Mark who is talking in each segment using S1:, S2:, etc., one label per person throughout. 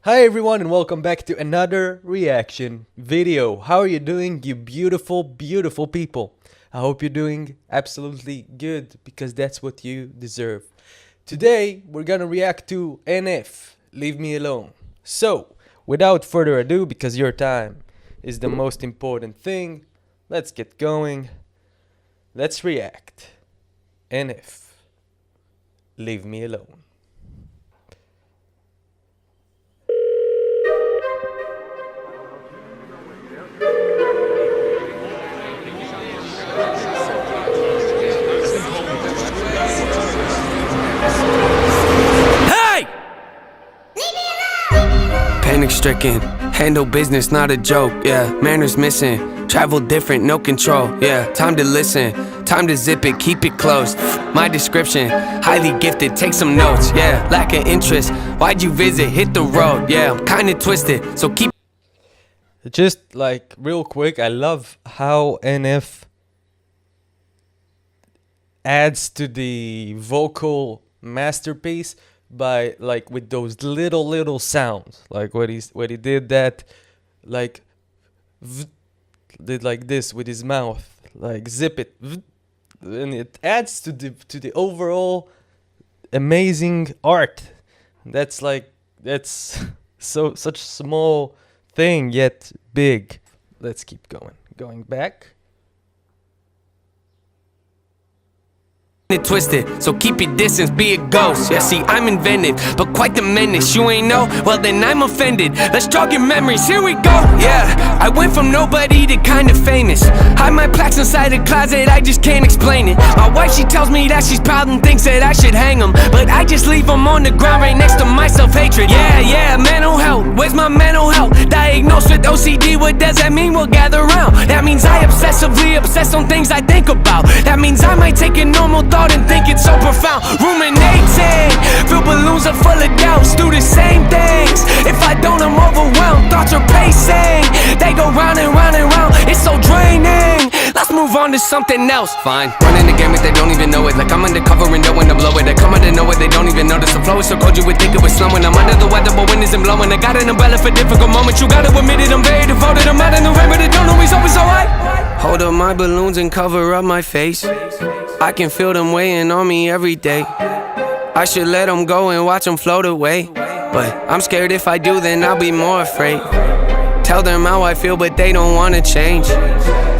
S1: Hi everyone and welcome back to another reaction video. How are you doing, you beautiful, beautiful people? I hope you're doing absolutely good because that's what you deserve. Today we're gonna react to NF, Leave Me Alone. So, without further ado, because your time is the most important thing, let's get going. Let's react. NF, Leave Me Alone.
S2: Hey! Panic stricken, handle business, not a joke, yeah. Manners missing, travel different, no control, yeah. Time to listen, time to zip it, keep it close. My description, highly gifted, take some notes, yeah. Lack of interest, why'd you visit, hit the road, yeah. I'm kinda twisted, so keep.
S1: Just like real quick, I love how NF adds to the vocal masterpiece by like with those little sounds, like when he did that, like did like this with his mouth, like zip it, and it adds to the overall amazing art. That's like that's such small thing yet big. Let's keep going back.
S2: Twisted, so keep your distance, be a ghost. Yeah, see, I'm inventive, but quite the menace. You ain't know? Well, then I'm offended. Let's jog your memories, here we go. Yeah, I went from nobody to kinda famous. Hide my plaques inside a closet, I just can't explain it. My wife, she tells me that she's proud and thinks that I should hang them, but I just leave them on the ground right next to my self-hatred. Yeah, mental health, where's my mental health? Diagnosed with OCD, what does that mean? We'll gather round. That means I obsessively obsess on things I think about. That means I might take a normal thought and think it's so profound. Ruminating, fill balloons are full of doubts. Do the same things, if I don't I'm overwhelmed. Thoughts are pacing, they go round and round and round. It's so draining, let's move on to something else. Fine, running the game if they don't even know it. Like I'm undercover and knowing to blow it. They come out and know it, they don't even notice. The flow is so cold you would think it was snowing. I'm under the weather but wind isn't blowing. I got an umbrella for difficult moments. You gotta admit it, I'm very devoted. I'm out in the rain but it don't always always alright. Hold up my balloons and cover up my face. I can feel them weighing on me every day. I should let them go and watch them float away, but I'm scared if I do then I'll be more afraid. Tell them how I feel but they don't wanna change.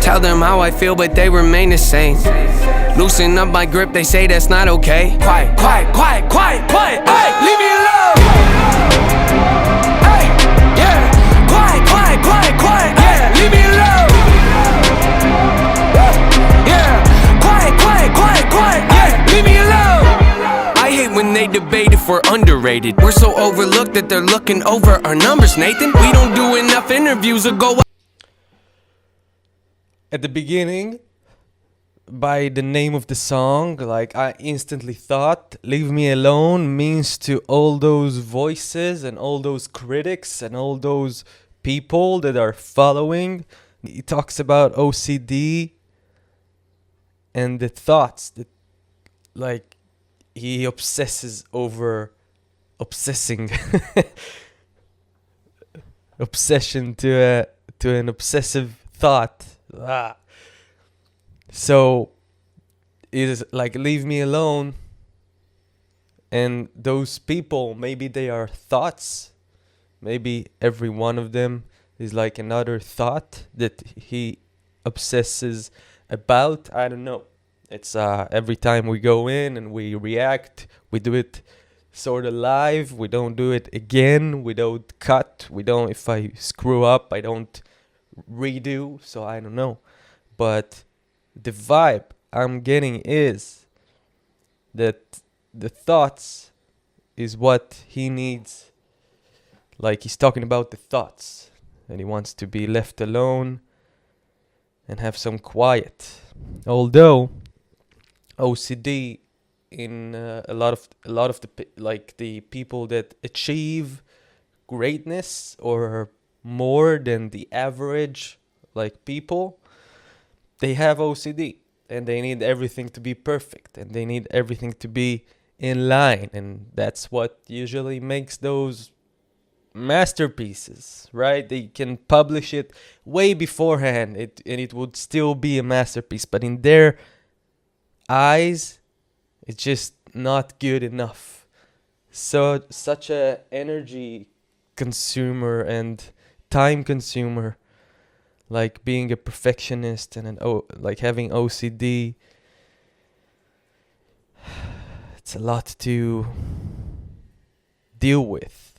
S2: Tell them how I feel but they remain the same. Loosen up my grip, they say that's not okay. Quiet, quiet, quiet, quiet, quiet. Hey, leave me alone. Hey, yeah. Quiet, quiet, quiet, quiet. Yeah, leave me alone. When they debate if we're underrated, we're so overlooked that they're looking over our numbers, Nathan. We don't do enough interviews or go
S1: At the beginning, by the name of the song, like I instantly thought Leave Me Alone means to all those voices and all those critics and all those people that are following. He talks about OCD and the thoughts that, like, he obsesses over obsessing. Obsession to an obsessive thought. So it is like leave me alone, and those people, maybe they are thoughts, maybe every one of them is like another thought that he obsesses about. I don't know. It's every time we go in and we react, we do it sort of live. We don't do it again. We don't cut. We don't, if I screw up, I don't redo. So I don't know. But the vibe I'm getting is that the thoughts is what he needs. Like he's talking about the thoughts and he wants to be left alone and have some quiet. Although OCD in a lot of the people that achieve greatness or more than the average like people, they have OCD and they need everything to be perfect and they need everything to be in line, and that's what usually makes those masterpieces, right? They can publish it way beforehand, and it would still be a masterpiece. But in their eyes, it's just not good enough. So such a energy consumer and time consumer, like being a perfectionist and like having OCD. It's a lot to deal with.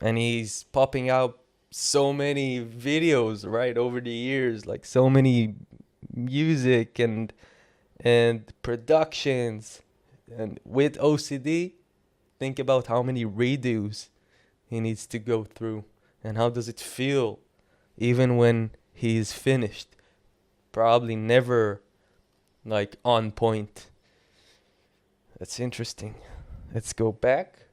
S1: And he's popping out so many videos, right, over the years, like so many music and productions. And with OCD, think about how many redos he needs to go through, and how does it feel even when he's finished. Probably never like on point. That's interesting. Let's go back.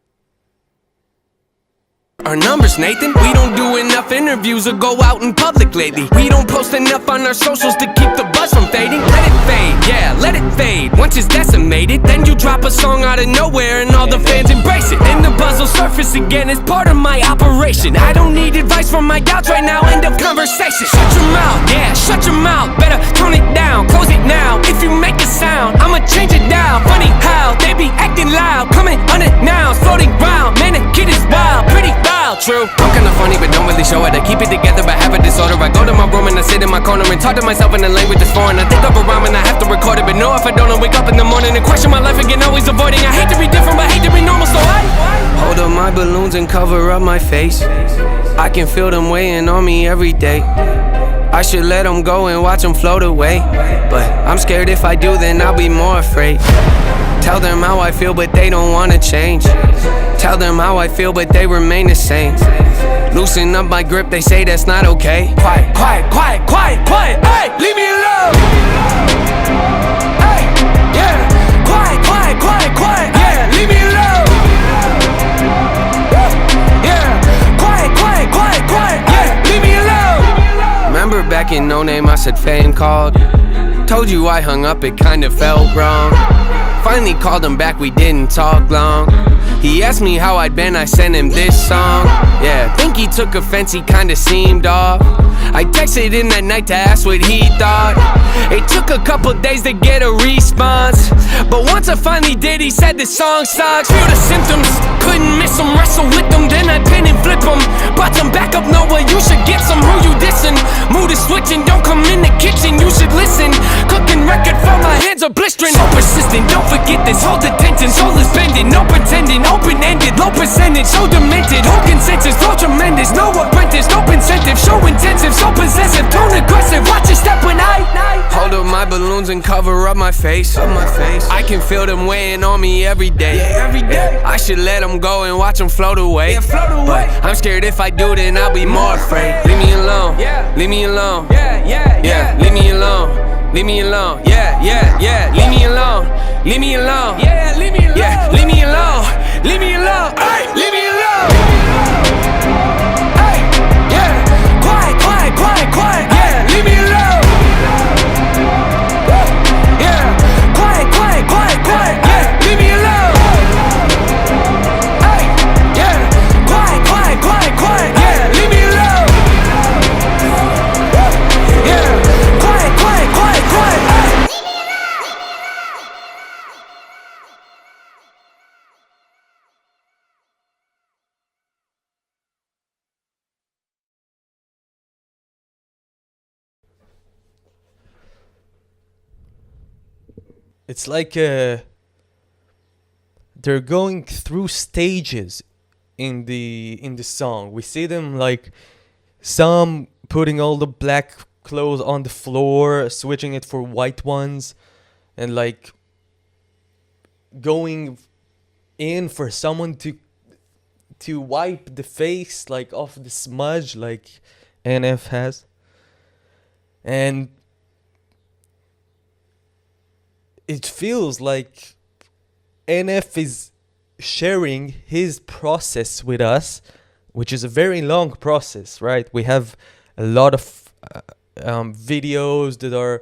S2: Our numbers, Nathan. We don't do enough interviews or go out in public lately. We don't post enough on our socials to keep the buzz from fading. Let it fade, yeah, let it fade. Once it's decimated, then you drop a song out of nowhere and all the fans embrace it. Then the buzz will surface again as part of my operation. I don't need advice from my doubts right now, end of conversation. Shut your mouth, yeah, shut your mouth. Better tone it down, close it now. If you make a sound, I'ma change it down. Funny how they be acting loud, coming unannounced, floating round. Man, the kid is wild, pretty wild, true. I'm kinda funny but don't really show it. I keep it together but have a disorder. I go to my room and I sit in my corner and talk to myself in a language that's foreign. I think of a rhyme and I have to record it, but no, if I don't, I wake up in the morning and question my life again, always avoiding. I hate to be different but hate to be normal, so I hold up my balloons and cover up my face. I can feel them weighing on me every day. I should let them go and watch them float away, but I'm scared if I do then I'll be more afraid. Tell them how I feel but they don't wanna change. Tell them how I feel but they remain the same. Loosen up my grip, they say that's not okay. Quiet, quiet, quiet, quiet, quiet. Hey, leave me alone. Hey, yeah. Quiet, quiet, quiet, quiet. Yeah, leave me alone. Yeah. Quiet, quiet, quiet, quiet. Yeah, leave me alone. Remember back in No Name I said Fame called. Told you I hung up, it kinda felt wrong. Finally called him back, we didn't talk long. He asked me how I'd been, I sent him this song. Yeah, think he took offense, he kinda seemed off. I texted him that night to ask what he thought. It took a couple days to get a response, but once I finally did, he said the song sucks. Feel the symptoms, couldn't miss him, wrestle with them, then I pin and flip him. Brought some back up, Noah, you should get some. Who you dissing? Mood is switching, don't come in the kitchen, you should listen. Cooking record for my hands are blistering. So persistent, don't forget this, hold attention. Soul is bending, no pretending, open-ended, low percentage, so demented. Whole consensus, flow tremendous, no apprentice, no incentive. Show intensive, so possessive, tone aggressive. Watch your step when I hold up my balloons and cover up my face. I can feel them weighing on me every day. I should let them go and watch them float away. But I'm scared if I do, then I'll be more afraid. Leave me alone, leave me alone. Yeah, leave me alone. Leave me alone, yeah, leave me alone, leave me alone, yeah, leave me alone, leave me alone, leave me alone, hey, leave me alone, hey, yeah, quiet, quiet, quiet, quiet, yeah, leave me alone, yeah, quiet, quiet, quiet, quiet, yeah, leave me alone, hey, yeah, quiet, quiet, quiet, quiet, yeah, leave me alone, yeah, quiet, quiet, quiet, quiet, hey.
S1: It's like they're going through stages in the song. We see them like some putting all the black clothes on the floor, switching it for white ones, and like going in for someone to wipe the face like off the smudge like NF has. And it feels like NF is sharing his process with us, which is a very long process, right? We have a lot of videos that are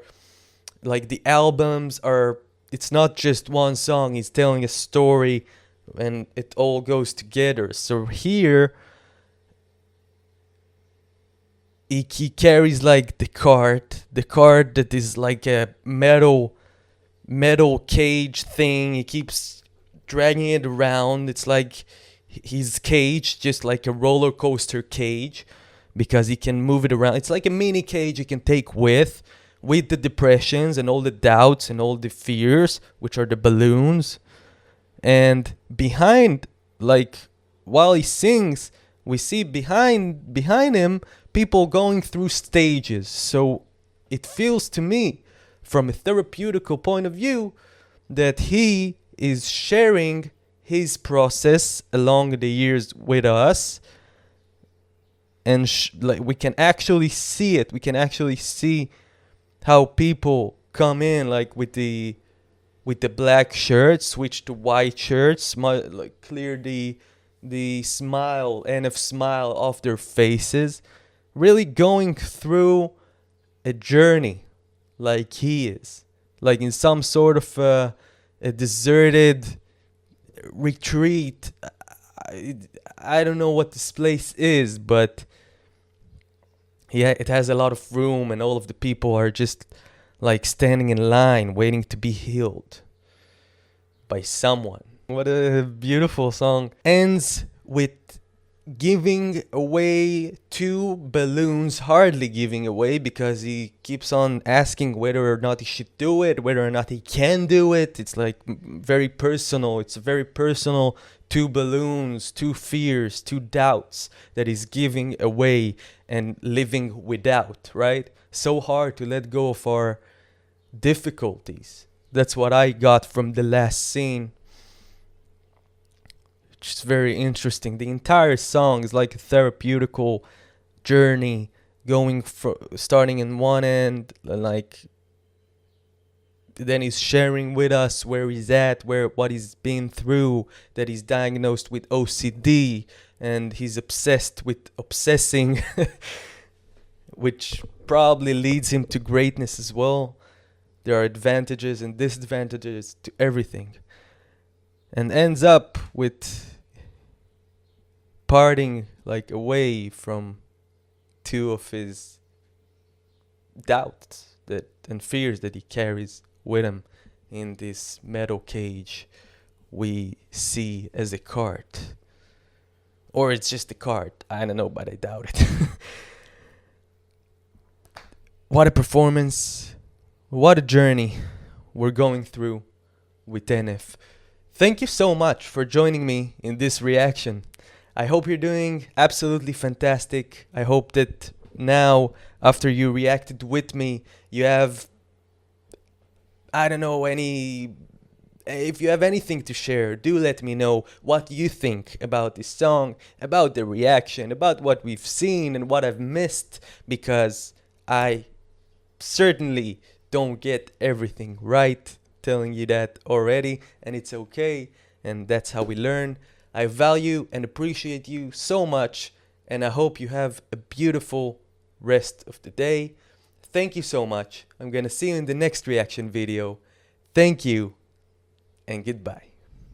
S1: like the albums are, it's not just one song, he's telling a story and it all goes together. So here he carries like the cart that is like a metal cage thing. He keeps dragging it around. It's like his cage, just like a roller coaster cage, because he can move it around. It's like a mini cage you can take with the depressions and all the doubts and all the fears, which are the balloons. And behind, like while he sings, we see behind him people going through stages. So it feels to me, from a therapeutical point of view, that he is sharing his process along the years with us, and like we can actually see it. We can actually see how people come in, like with the black shirts, switch to white shirts, like clear the smile, NF smile off their faces, really going through a journey like he is, like in some sort of a deserted retreat. I don't know what this place is, but yeah, it has a lot of room, and all of the people are just like standing in line waiting to be healed by someone. What a beautiful song. Ends with giving away 2 balloons, hardly giving away, because he keeps on asking whether or not he should do it, whether or not he can do it. It's like very personal. It's very personal. 2 balloons, 2 fears, 2 doubts that he's giving away and living without, right? So hard to let go of our difficulties. That's what I got from the last scene. It's very interesting. The entire song is like a therapeutical journey, going starting in one end, like then he's sharing with us where he's at, what he's been through, that he's diagnosed with OCD, and he's obsessed with obsessing, which probably leads him to greatness as well. There are advantages and disadvantages to everything, and ends up with parting like away from 2 of his doubts and fears that he carries with him in this metal cage we see as a cart. Or it's just a cart. I don't know, but I doubt it. What a performance. What a journey we're going through with NF. Thank you so much for joining me in this reaction. I hope you're doing absolutely fantastic. I hope that now, after you reacted with me, you have, I don't know, if you have anything to share, do let me know what you think about this song, about the reaction, about what we've seen and what I've missed, because I certainly don't get everything right, telling you that already, and it's okay, and that's how we learn. I value and appreciate you so much, and I hope you have a beautiful rest of the day. Thank you so much. I'm gonna see you in the next reaction video. Thank you, and goodbye.